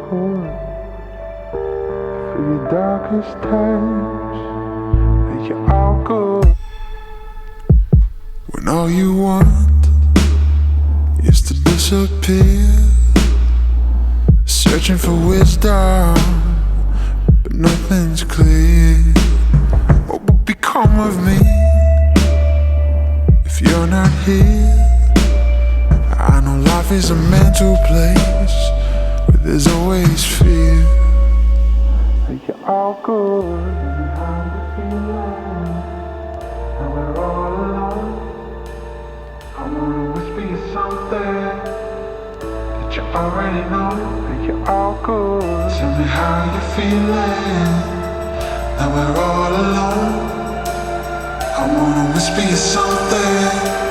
hold for your darkest times. Make it all good. When all you want is to disappear, searching for wisdom, but nothing's clear. What would become of me if you're not here? I know life is a mental place where there's always fear. Make it all good. How you feeling? Now we're all alone. I wanna whisper you something that you already know. Make it all good. Tell me how you feeling. Now we're all alone. I wanna whisper you something